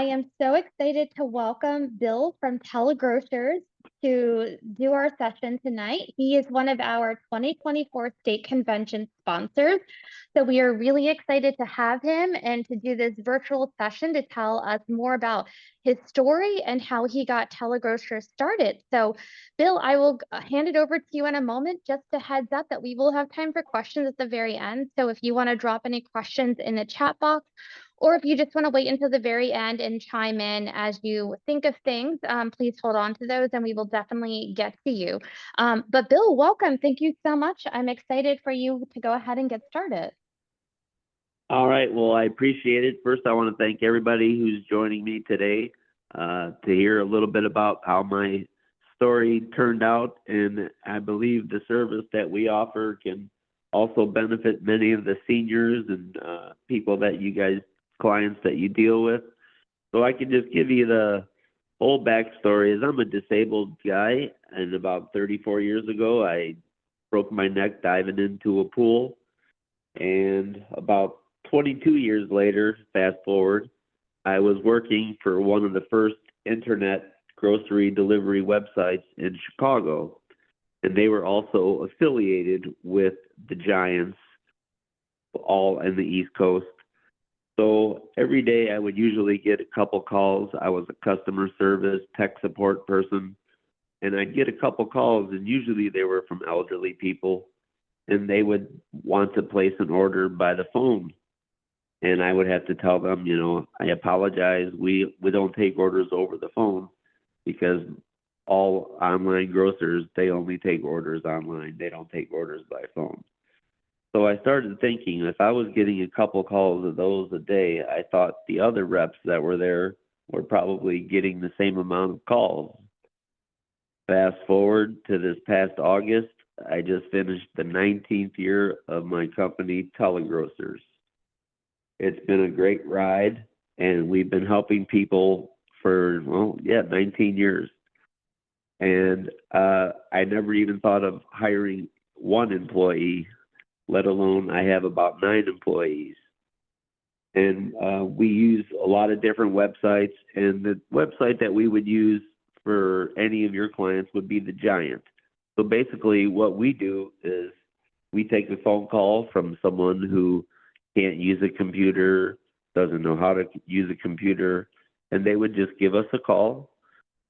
I am so excited to welcome Bill from TeleGrocers to do our session tonight. He is one of our 2024 state convention sponsors. So we are really excited to have him and to do this virtual session to tell us more about his story and how he got TeleGrocers started. So Bill, I will hand it over to you in a moment. Just a heads up that we will have time for questions at the very end. So if you want to drop any questions in the chat box, or if you just want to wait until the very end and chime in as you think of things, please hold on to those and we will definitely get to you. But Bill, welcome. Thank you so much. I'm excited for you to go ahead and get started. All right. Well, I appreciate it. First, I want to thank everybody who's joining me today to hear a little bit about how my story turned out. And I believe the service that we offer can also benefit many of the seniors and people that you guys, clients that you deal with. So I can just give you the whole backstory. Is I'm a disabled guy, and about 34 years ago, I broke my neck diving into a pool. And about 22 years later, fast forward, I was working for one of the first internet grocery delivery websites in Chicago. And they were also affiliated with the giants, all in the East Coast. So every day I would usually get a couple calls. I was a customer service tech support person, and I'd get a couple calls, and usually they were from elderly people, and they would want to place an order by the phone. And I would have to tell them, I apologize. We don't take orders over the phone because all online grocers, they only take orders online. They don't take orders by phone. So I started thinking, if I was getting a couple calls of those a day, I thought the other reps that were there were probably getting the same amount of calls. Fast forward to this past August, I just finished the 19th year of my company, TeleGrocers. It's been a great ride, and we've been helping people for, 19 years. And I never even thought of hiring one employee, let alone I have about 9 employees. And we use a lot of different websites, and the website that we would use for any of your clients would be the Giant. So basically what we do is we take a phone call from someone who can't use a computer, doesn't know how to use a computer, and they would just give us a call,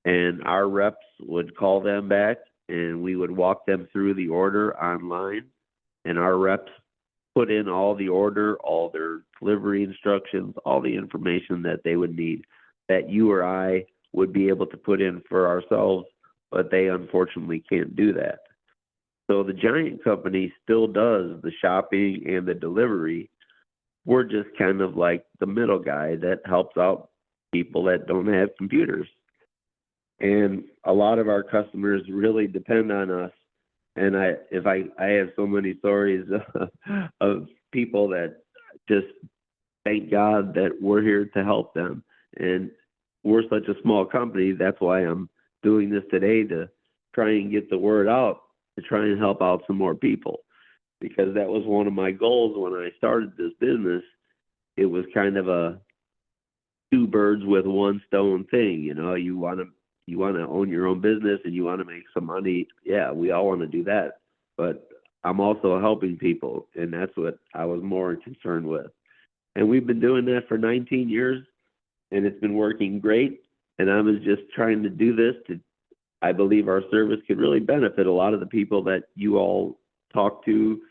and our reps would call them back, and we would walk them through the order online, and our reps put in all the order, all their delivery instructions, all the information that they would need that you or I would be able to put in for ourselves, but they unfortunately can't do that. So the Giant company still does the shopping and the delivery. We're just kind of like the middle guy that helps out people that don't have computers. And a lot of our customers really depend on us. And I have so many stories of people that just thank God that we're here to help them. And we're such a small company. That's why I'm doing this today, to try and get the word out, to try and help out some more people. Because that was one of my goals when I started this business. It was kind of a 2 birds with 1 stone thing. You want to own your own business and you want to make some money. Yeah, we all want to do that. But I'm also helping people, and that's what I was more concerned with. And we've been doing that for 19 years, and it's been working great. And I was just trying to do this I believe our service could really benefit a lot of the people that you all talk to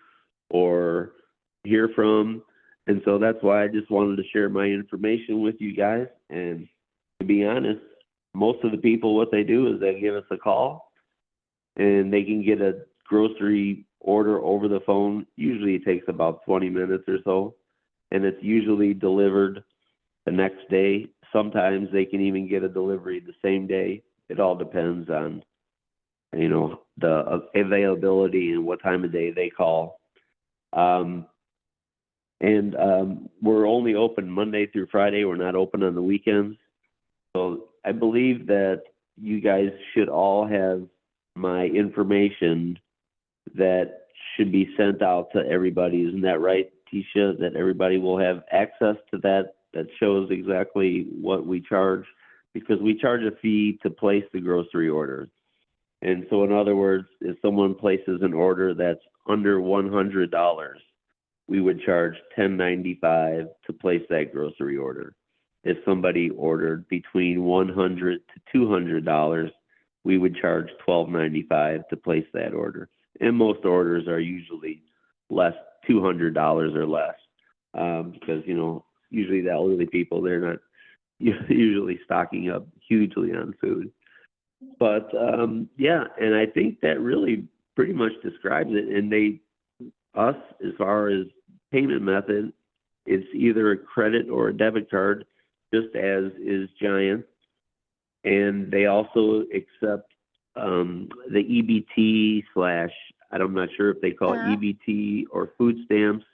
or hear from. And so that's why I just wanted to share my information with you guys. And to be honest, most of the people, what they do is they give us a call, and they can get a grocery order over the phone. Usually it takes about 20 minutes or so, and it's usually delivered the next day. Sometimes they can even get a delivery the same day. It all depends on, the availability and what time of day they call. We're only open Monday through Friday. We're not open on the weekends. So I believe that you guys should all have my information that should be sent out to everybody. Isn't that right, Tisha? That everybody will have access to that that shows exactly what we charge, because we charge a fee to place the grocery order. And so in other words, if someone places an order that's under $100, we would charge $10.95 to place that grocery order. If somebody ordered between $100 to $200, we would charge $12.95 to place that order. And most orders are usually less, $200 or less, because, you know, usually the elderly people, they're not usually stocking up hugely on food. But yeah, and I think that really pretty much describes it. And us, as far as payment method, it's either a credit or a debit card, just as is Giant. And they also accept the EBT slash, I'm not sure if they call it EBT or food stamps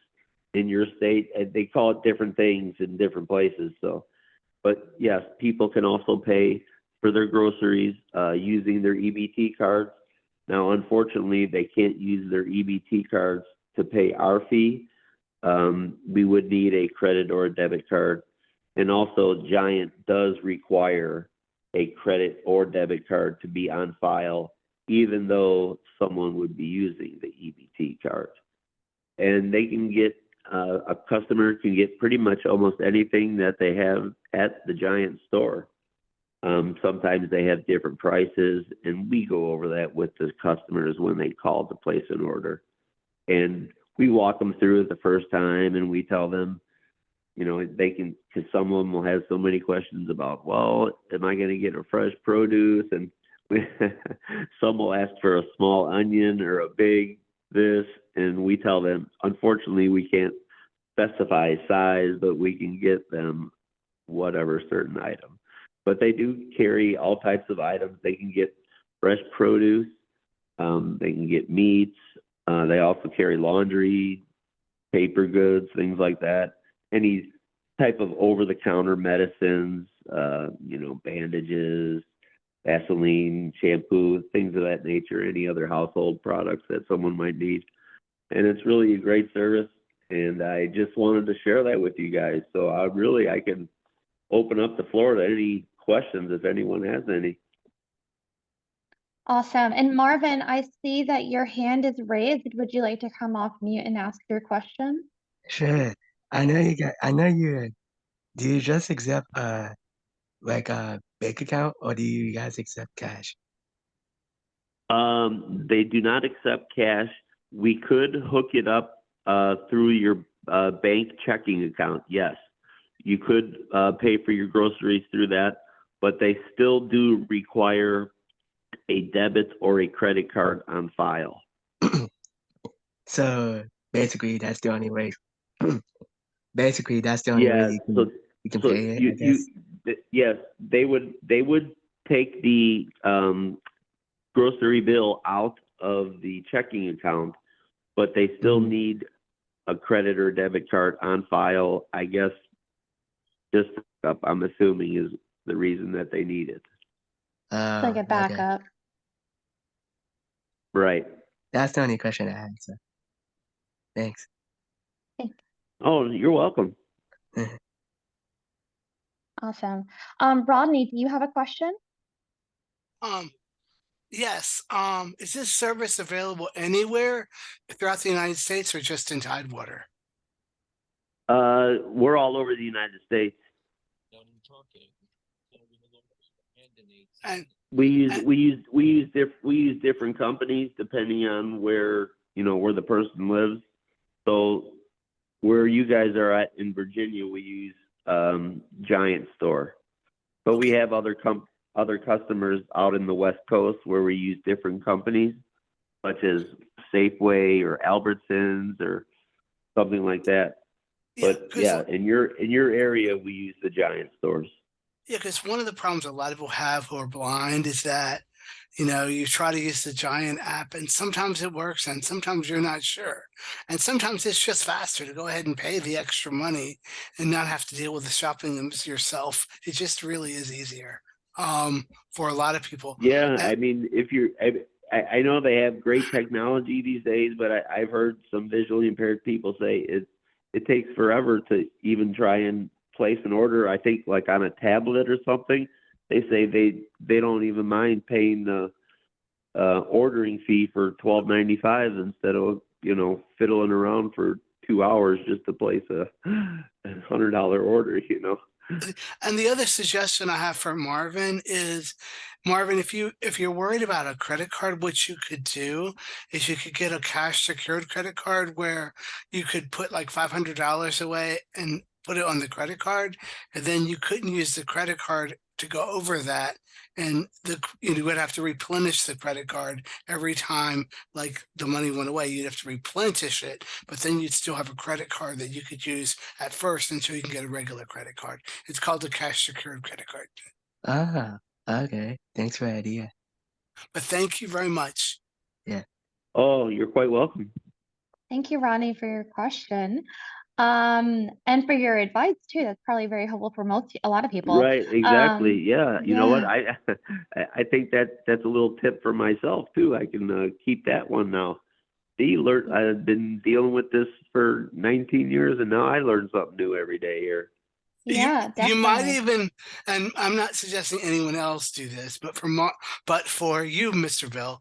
in your state. They call it different things in different places. So, but yes, people can also pay for their groceries using their EBT cards. Now, unfortunately, they can't use their EBT cards to pay our fee. We would need a credit or a debit card. And also, Giant does require a credit or debit card to be on file, even though someone would be using the EBT card. And they can get, a customer can get pretty much almost anything that they have at the Giant store. Sometimes they have different prices, and we go over that with the customers when they call to place an order. And we walk them through it the first time, and we tell them, you know, they can, because some of them will have so many questions about, well, am I going to get a fresh produce? And some will ask for a small onion or a big this, and we tell them, unfortunately, we can't specify size, but we can get them whatever certain item. But they do carry all types of items. They can get fresh produce. They can get meats. They also carry laundry, paper goods, things like that. Any type of over-the-counter medicines, you know, bandages, Vaseline, shampoo, things of that nature, any other household products that someone might need. And it's really a great service. And I just wanted to share that with you guys. So I can open up the floor to any questions if anyone has any. Awesome. And Marvin, I see that your hand is raised. Would you like to come off mute and ask your question? Sure. I know you, do you just accept like a bank account, or do you guys accept cash? They do not accept cash. We could hook it up through your bank checking account. Yes, you could pay for your groceries through that, but they still do require a debit or a credit card on file. So basically, that's the only way. Basically, that's the only way you can pay it, I guess. Yes, they would take the grocery bill out of the checking account, but they still need a credit or debit card on file. I guess just up, I'm assuming, is the reason that they need it. It's like a Okay. backup. Right. That's the only question I had. So thanks. Oh, you're welcome. Awesome. Rodney, do you have a question? Yes. Is this service available anywhere throughout the United States or just in Tidewater? We're all over the United States. And we use different companies depending on where the person lives. So where you guys are at in Virginia, we use Giant Store, but we have other customers out in the West Coast where we use different companies, such as Safeway or Albertsons or something like that. But yeah, in your area, we use the Giant stores. Yeah, because one of the problems a lot of people have who are blind is that, you try to use the Giant app and sometimes it works and sometimes you're not sure. And sometimes it's just faster to go ahead and pay the extra money and not have to deal with the shopping yourself. It just really is easier for a lot of people. Yeah, I mean, I know they have great technology these days, but I've heard some visually impaired people say it takes forever to even try and place an order, I think like on a tablet or something, they say they don't even mind paying the ordering fee for $12.95 instead of, you know, fiddling around for 2 hours just to place a $100 order, you know. And the other suggestion I have for Marvin is, Marvin, if you're worried about a credit card, what you could do is you could get a cash secured credit card where you could put like $500 away and put it on the credit card, and then you couldn't use the credit card to go over that, and you would have to replenish the credit card every time like the money went away. You'd have to replenish it, but then you'd still have a credit card that you could use at first until you can get a regular credit card. It's called a cash secured credit card. Ah, okay. Thanks for the idea. But thank you very much. Yeah. Oh, you're quite welcome. Thank you, Ronnie, for your question. And for your advice too. That's probably very helpful for a lot of people. Right, exactly. Yeah, you know what? yeah. I think that's a little tip for myself too. I can keep that one now. See, I've been dealing with this for 19 years, and now I learn something new every day here. Yeah, You might definitely. even, and I'm not suggesting anyone else do this, but for you, Mr. Bill,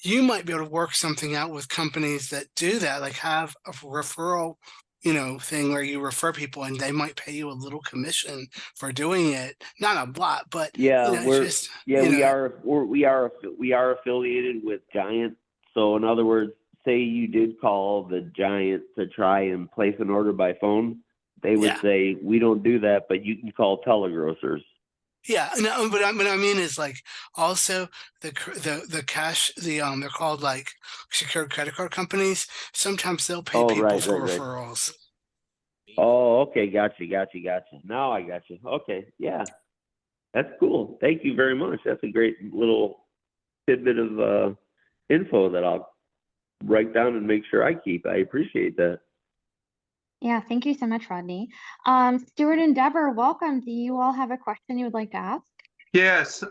you might be able to work something out with companies that do that, like have a referral, you know, thing where you refer people and they might pay you a little commission for doing it. Not a lot, but Yeah, you know, just we are affiliated with Giant. So in other words, say you did call the Giant to try and place an order by phone, they would Yeah. say, we don't do that, but you can call TeleGrocers. Yeah, no, but what I mean is like also the cash, they're called like secured credit card companies. Sometimes they'll pay Oh, people right. for referrals. Oh, okay, gotcha. Now I got you. Okay, yeah, that's cool. Thank you very much. That's a great little tidbit of info that I'll write down and make sure I keep. I appreciate that. Yeah, thank you so much, Rodney. Stuart and Deborah, welcome. Do you all have a question you would like to ask? Yes,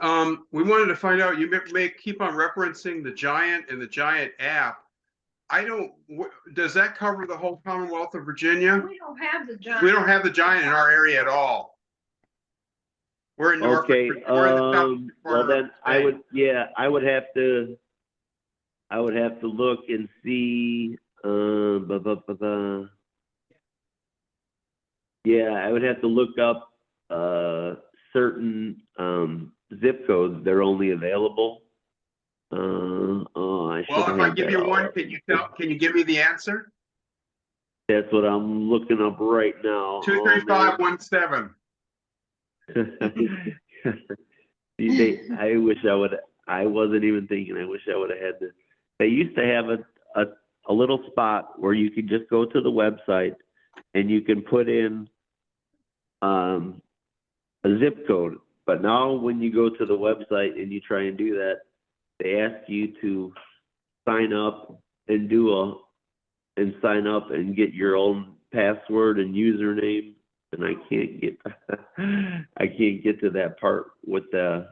we wanted to find out, you may keep on referencing the Giant and the Giant app. Does that cover the whole Commonwealth of Virginia? We don't have the Giant. We don't have the Giant in our area at all. We're in Norfolk. Okay, We're in the south well then I would have to look and see, yeah, I would have to look up certain zip codes. They're only available. I should Well, have if I had give that you all one, up. can you give me the answer? That's what I'm looking up right now. 23517. I wish I wasn't even thinking. I wish I would have had this. They used to have a little spot where you could just go to the website and you can put in a zip code. But now when you go to the website and you try and do that, they ask you to sign up and sign up and get your own password and username. And I can't get to that part with the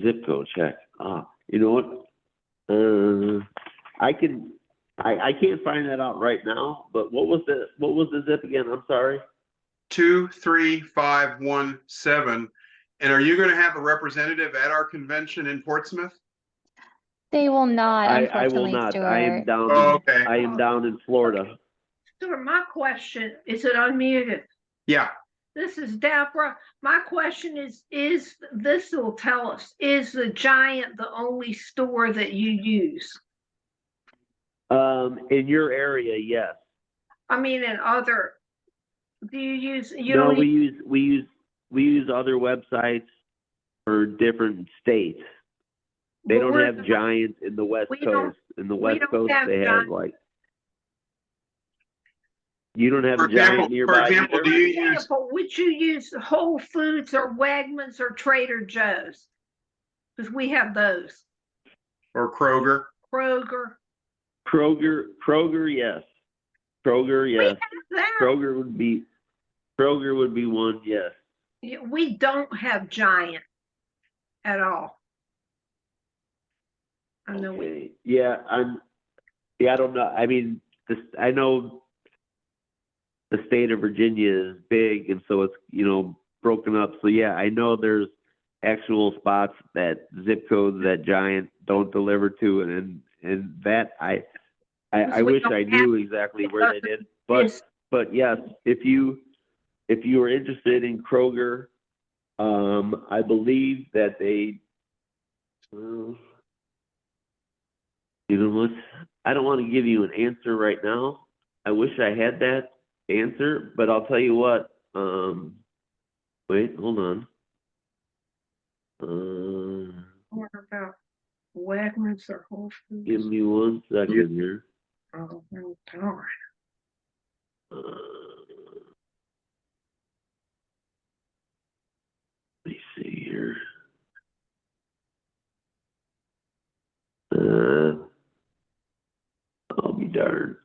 zip code check. You know what? I can't find that out right now. But what was the zip again? I'm sorry. 23517. And are you going to have a representative at our convention in Portsmouth? They will not, I will unfortunately, not. Stuart. I am down. Okay. I am down in Florida. Stuart, my question, is it unmuted? Yeah. This is Deborah. My question is this will tell us, is the Giant the only store that you use? In your area, yes. I mean, in other, do you use, No, we use other websites for different states. They don't have Giants in the West Coast. In the West Coast, they have like. You don't have a Giant nearby. For example, do you use? Would you use Whole Foods or Wegmans or Trader Joe's? Because we have those. Or Kroger. Kroger, yes. Kroger, yes. Kroger would be one, yes. We don't have Giant at all. I know. Okay. I don't know. I mean, I know the state of Virginia is big, and so it's, you know, broken up. So yeah, I know there's actual spots that zip codes that Giant don't deliver to, and that I wish I knew exactly where they did. But yes, if you are interested in Kroger, I believe that they, you know what? I don't want to give you an answer right now. I wish I had that answer, but I'll tell you what. Wait, hold on. What about Wegmans or Whole Foods? Give me 1 second here. Oh, no, darn. Let me see here. I'll be darned.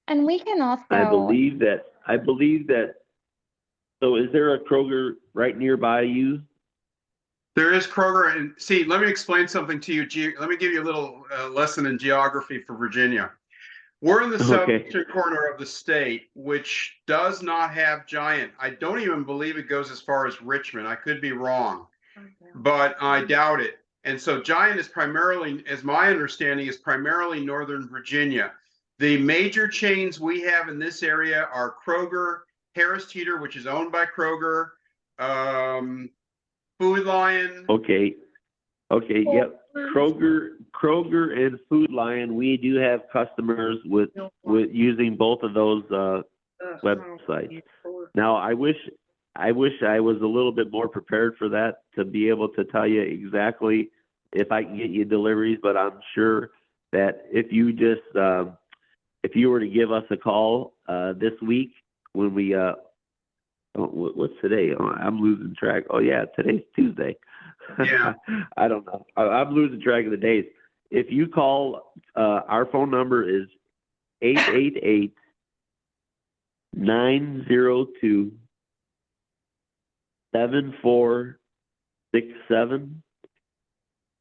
And we can also. I believe that. So, is there a Kroger right nearby you? There is Kroger, and see, let me explain something to you. Let me give you a little lesson in geography for Virginia. We're in the southeastern corner of the state, which does not have Giant. I don't even believe it goes as far as Richmond. I could be wrong, but I doubt it. And so Giant is primarily, as my understanding, is primarily Northern Virginia. The major chains we have in this area are Kroger, Harris Teeter, which is owned by Kroger, Food Lion. Okay. Yep. Kroger and Food Lion. We do have customers with using both of those websites. Now, I wish I was a little bit more prepared for that to be able to tell you exactly if I can get you deliveries. But I'm sure that if you just if you were to give us a call this week when we what's today? Oh, I'm losing track. Oh yeah, today's Tuesday. Yeah. I don't know. I'm losing track of the days. If you call, our phone number is 888-902-7467.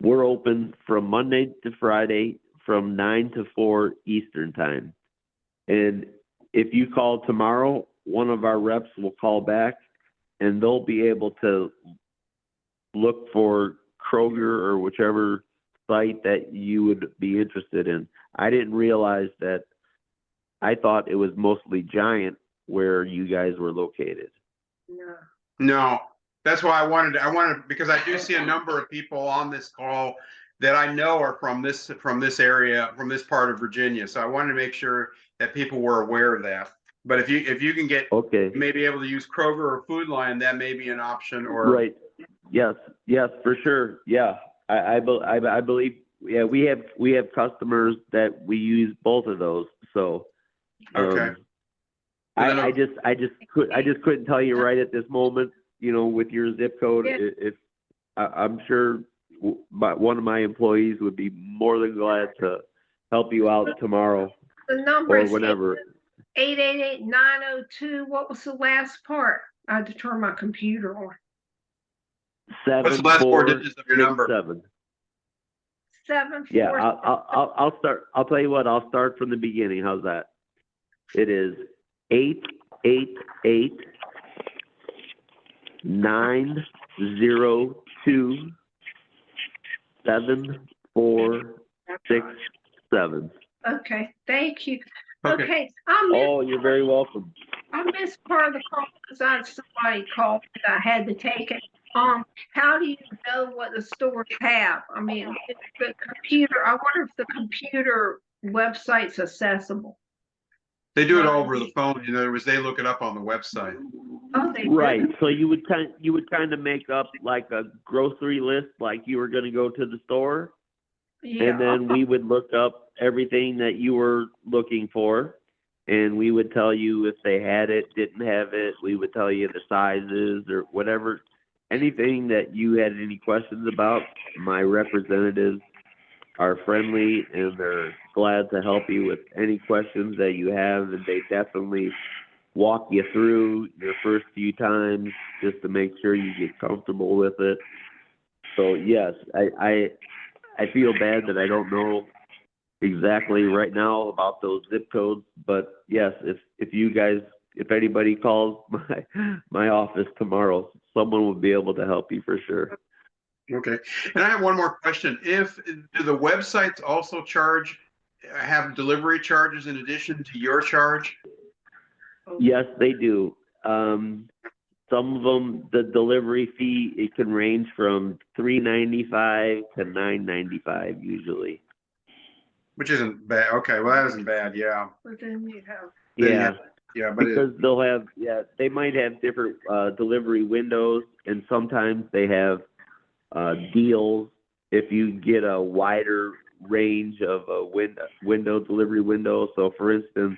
We're open from Monday to Friday from 9 to 4 Eastern time. And if you call tomorrow, one of our reps will call back and they'll be able to look for Kroger or whichever site that you would be interested in. I didn't realize that. I thought it was mostly Giant where you guys were located. No, that's why I wanted because I do see a number of people on this call that I know are from this area, from this part of Virginia. So I wanted to make sure that people were aware of that. But if you can get maybe able to use Kroger or Food Lion, that may be an option. Or right. Yes, for sure. Yeah, I believe. Yeah, we have customers that we use both of those. So, okay. I just couldn't tell you right at this moment. You know, with your zip code, if I'm sure one of my employees would be more than glad to help you out tomorrow The number or is whenever. 888-902. What was the last part? I had to turn my computer on. What's the last 4 digits of your number? 7. Yeah, I'll start. I'll tell you what. I'll start from the beginning. How's that? It is 888-902-7467. Okay, thank you. Okay. Okay, You're very welcome. I missed part of the call because I had somebody called and I had to take it. How do you know what the stores have? I mean, the computer. I wonder if the computer website's accessible. They do it over the phone. In other words, they look it up on the website. Oh, they Right. do? So you would kind of make up like a grocery list, like you were going to go to the store. Yeah. And then we would look up everything that you were looking for, and we would tell you if they had it, didn't have it. We would tell you the sizes or whatever, anything that you had any questions about. My representatives are friendly, and they're glad to help you with any questions that you have, and they definitely walk you through your first few times just to make sure you get comfortable with it. So yes, I feel bad that I don't know exactly right now about those zip codes, but yes, if anybody calls my office tomorrow, someone will be able to help you for sure. Okay. And I have one more question. Do the websites also have delivery charges in addition to your charge? Yes, they do. Some of them, the delivery fee, it can range from $3.95 to $9.95 usually. Which isn't bad. Okay, well, that isn't bad. Yeah. But then you have. Yeah, Yeah, but because they might have different delivery windows, and sometimes they have deals if you get a wider range of a delivery window. So, for instance,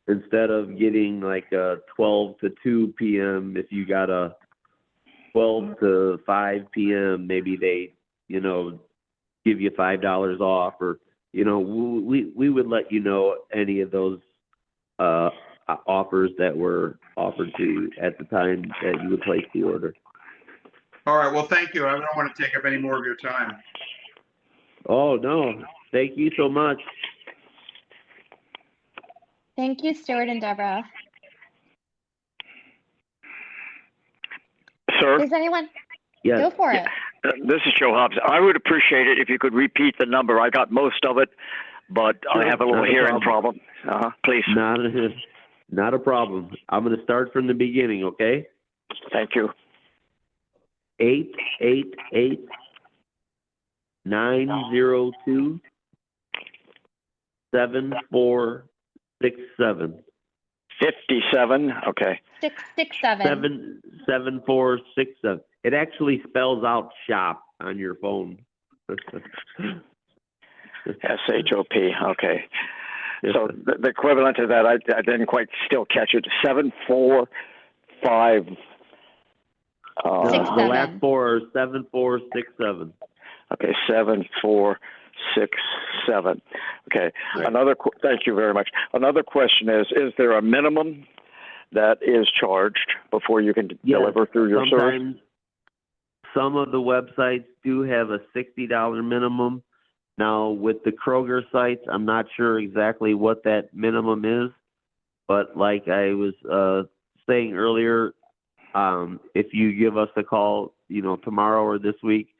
instead of getting like a 12 to 2 p.m., if you got a 12 to 5 p.m., maybe they, give you $5 off, or, we would let you know any of those offers that were offered to you at the time that you would place the order. all right. Well, thank you. I don't want to take up any more of your time. Oh, no. Thank you so much. Thank you, Stuart and Deborah. Sir? Does anyone Yes. go for it? This is Joe Hobbs. I would appreciate it if you could repeat the number. I got most of it, but I have a little hearing problem. Please. Not a problem. I'm going to start from the beginning, okay? Thank you. 888-902-7467. 57. Okay. 667. 7467. It actually spells out shop on your phone. SHOP. Okay. So the equivalent to that, I didn't quite still catch it. 745. The last four are 7467. Okay, 7467. Okay. Right. Thank you very much. Another question is there a minimum that is charged before you can deliver through your service? Some of the websites do have a $60 minimum. Now, with the Kroger sites, I'm not sure exactly what that minimum is, but like I was saying earlier, if you give us a call, tomorrow or this week,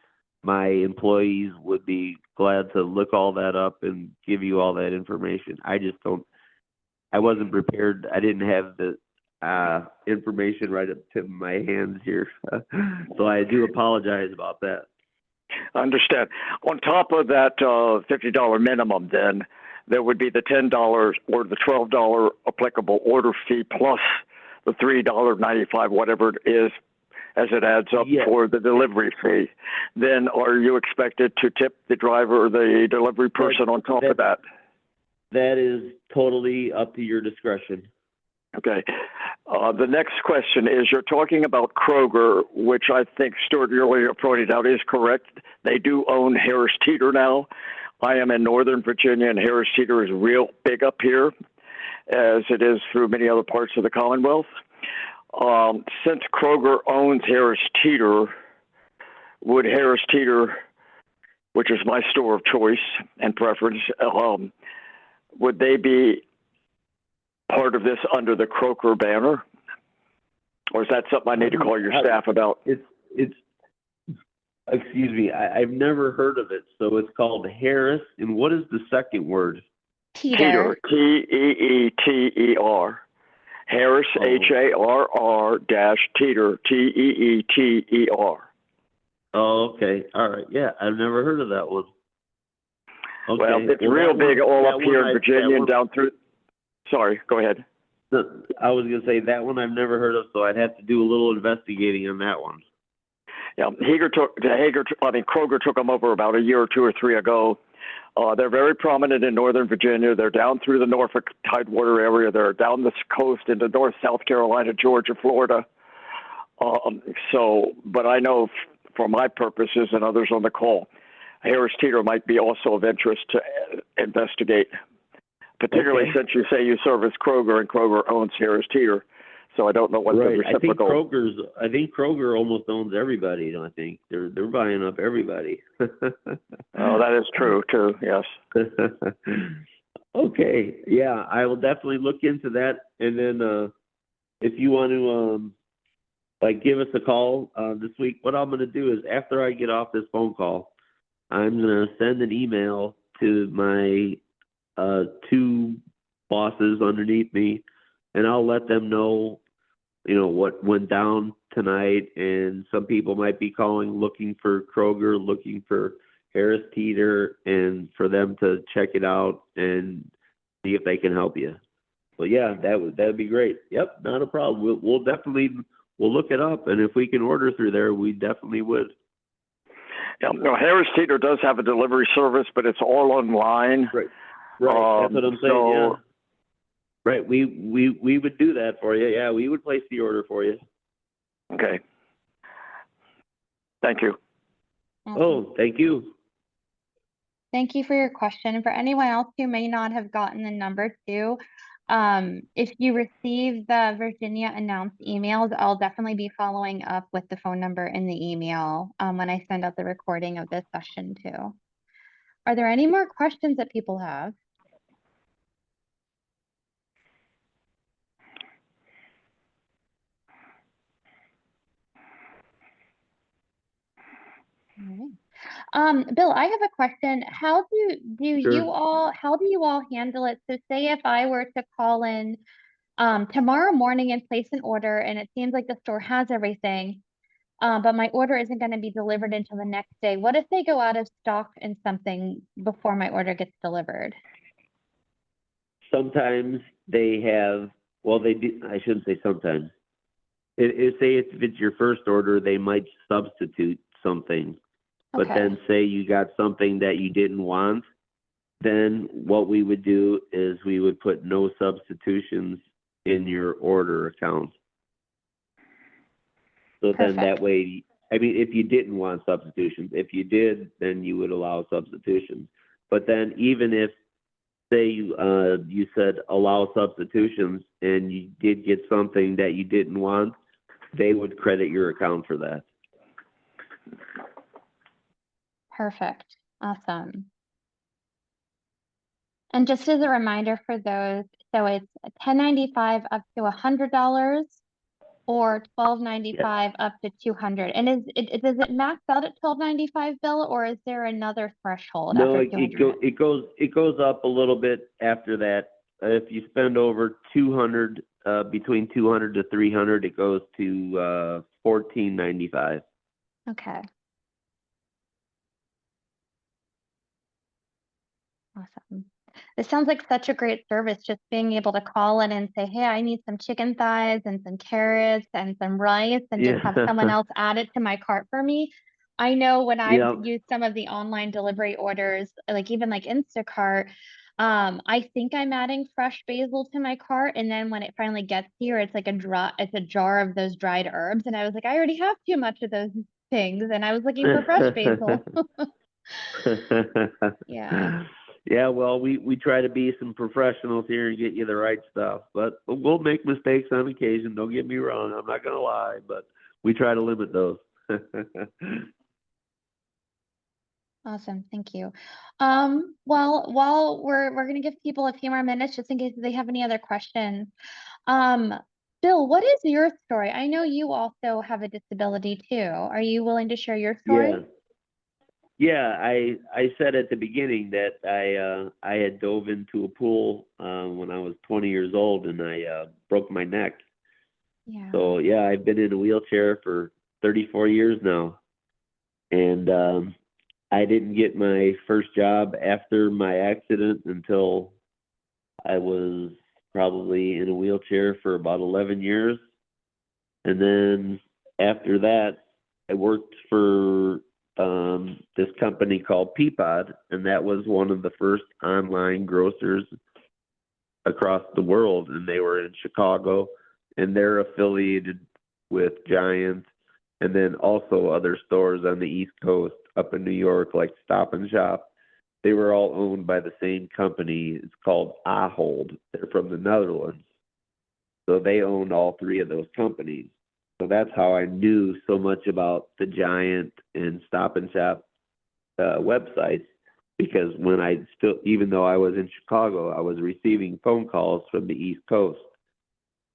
my employees would be glad to look all that up and give you all that information. I wasn't prepared. I didn't have the information right up to my hands here. So I do apologize about that. I understand. On top of that $50 minimum, then there would be the $10 or the $12 applicable order fee plus the $3.95, whatever it is, as it adds up for the delivery fee. Then are you expected to tip the driver or the delivery person on top of that? That is totally up to your discretion. Okay. The next question is, you're talking about Kroger, which I think Stuart earlier pointed out is correct. They do own Harris Teeter now. I am in Northern Virginia, and Harris Teeter is real big up here, as it is through many other parts of the Commonwealth. Since Kroger owns Harris Teeter, would Harris Teeter, which is my store of choice and preference, would they be part of this under the Kroger banner? Or is that something I need to call your staff about? It's excuse me, I've never heard of it. So it's called Harris. And what is the second word? Teeter. Teeter. Harris, HARR Teeter, TEETER. Oh, okay. All right. Yeah, I've never heard of that one. Okay. Well, it's real big all up here in Virginia and down through. Sorry, go ahead. I was going to say that one I've never heard of, so I'd have to do a little investigating on that one. Yeah, Kroger took them over about a year or two or three ago. They're very prominent in Northern Virginia. They're down through the Norfolk Tidewater area. They're down this coast into North South Carolina, Georgia, Florida. But I know for my purposes and others on the call, Harris Teeter might be also of interest to investigate, particularly since you say you service Kroger and Kroger owns Harris Teeter. So I don't know what the Right. reciprocal. I think Kroger almost owns everybody. I think they're buying up everybody. Oh, that is true too. Yes. Okay. Yeah, I will definitely look into that. And then if you want to like give us a call this week, what I'm going to do is after I get off this phone call, I'm going to send an email to my two bosses underneath me, and I'll let them know, you know, what went down tonight. And some people might be calling looking for Kroger, looking for Harris Teeter, and for them to check it out and see if they can help you. So yeah, that'd be great. Yep, not a problem. We'll definitely look it up, and if we can order through there, we definitely would. Yeah, no, Harris Teeter does have a delivery service, but it's all online. Right. That's what I'm saying. So, yeah. Right. We would do that for you. Yeah, we would place the order for you. Okay. Thank you. Awesome. Oh, thank you. Thank you for your question. For anyone else who may not have gotten the number too, if you receive the Virginia announced emails, I'll definitely be following up with the phone number in the email when I send out the recording of this session too. Are there any more questions that people have? All right. Bill, I have a question. How do you all handle it? So say if I were to call in tomorrow morning and place an order, and it seems like the store has everything, but my order isn't going to be delivered until the next day. What if they go out of stock in something before my order gets delivered? Sometimes they have, well, they do, I shouldn't say sometimes. Say if it's your first order, they might substitute something. But Okay. then say you got something that you didn't want, then what we would do is we would put no substitutions in your order account. So then that way, I mean, if you didn't want substitutions, if you did, then you would allow substitutions. But then even if, say you said allow substitutions and you did get something that you didn't want, they would credit your account for that. Perfect. Awesome. And just as a reminder for those, so it's $10.95 up to $100 or $12.95 up to $200. And does it max out at $12.95, Bill, or is there another threshold No, after $200? it goes up a little bit after that. If you spend over 200, between 200 to 300, it goes to $14.95. Okay. Awesome. This sounds like such a great service, just being able to call in and say, hey, I need some chicken thighs and some carrots and some rice, and just have someone else add it to my cart for me. I know when I've used some of the online delivery orders, like even like Instacart, I think I'm adding fresh basil to my cart, and then when it finally gets here, it's like it's a jar of those dried herbs, and I was like, I already have too much of those things, and I was looking for fresh basil. Yeah. Yeah, well, we try to be some professionals here and get you the right stuff, but we'll make mistakes on occasion. Don't get me wrong. I'm not going to lie, but we try to limit those. Awesome. Thank you. Well, while we're going to give people a few more minutes just in case they have any other questions. Bill, what is your story? I know you also have a disability too. Are you willing to share your story? Yeah, I said at the beginning that I had dove into a pool when I was 20 years old, and I broke my neck. Yeah. So yeah, I've been in a wheelchair for 34 years now, and I didn't get my first job after my accident until I was probably in a wheelchair for about 11 years, and then after that, I worked for this company called Peapod, and that was one of the first online grocers across the world, and they were in Chicago, and they're affiliated with Giant, and then also other stores on the East Coast up in New York like Stop and Shop. They were all owned by the same company. It's called Ahold. They're from the Netherlands. So they owned all three of those companies. So that's how I knew so much about the Giant and Stop and Shop websites, because when even though I was in Chicago, I was receiving phone calls from the East Coast,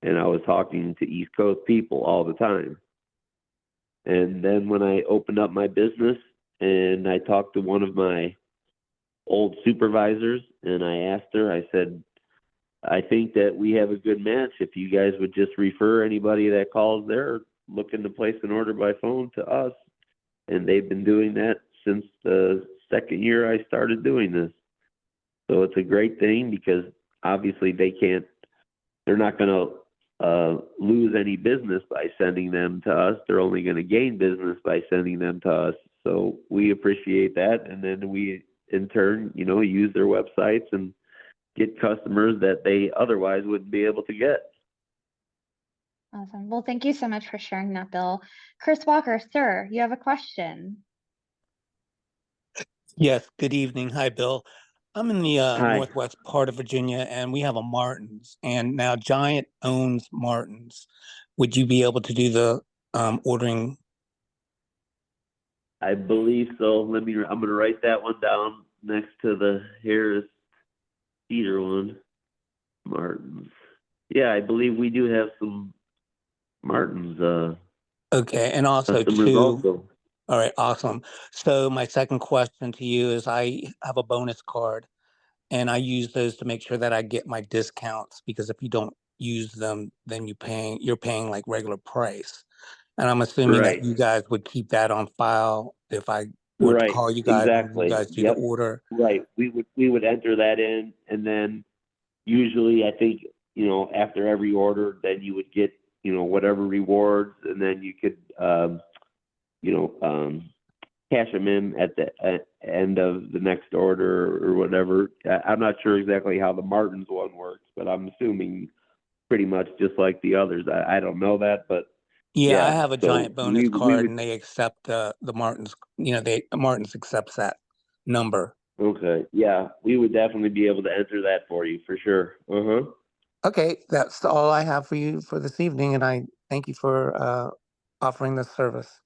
and I was talking to East Coast people all the time. And then when I opened up my business and I talked to one of my old supervisors and I asked her, I said, I think that we have a good match if you guys would just refer anybody that calls there looking to place an order by phone to us. And they've been doing that since the second year I started doing this. So it's a great thing because obviously they're not going to lose any business by sending them to us. They're only going to gain business by sending them to us. So we appreciate that. And then we, in turn, use their websites and get customers that they otherwise wouldn't be able to get. Awesome. Well, thank you so much for sharing that, Bill. Chris Walker, sir, you have a question. Yes, good evening. Hi, Bill. I'm in the Hi. northwest part of Virginia, and we have a Martin's, and now Giant owns Martin's. Would you be able to do the ordering? I believe so. I'm going to write that one down next to the Harris Cedar one. Martin's. Yeah, I believe we do have some Martin's Okay, and also customers also. all right, awesome. So my second question to you is I have a bonus card, and I use those to make sure that I get my discounts, because if you don't use them, then you're paying like regular price. And I'm assuming that Right. you guys would keep that on file if I were to Right. call you guys and you Exactly. guys do the Yep. order. Right. We would enter that in, and then usually I think, after every order, then you would get, whatever rewards, and then you could cash them in at the end of the next order or whatever. I'm not sure exactly how the Martin's one works, but I'm assuming pretty much just like the others. I don't know that, but Yeah, I yeah. have a So Giant bonus we card, would. and they accept the Martin's. Martin's accepts that number. Okay. Yeah, we would definitely be able to enter that for you for sure. Okay, that's all I have for you for this evening, and I thank you for offering this service.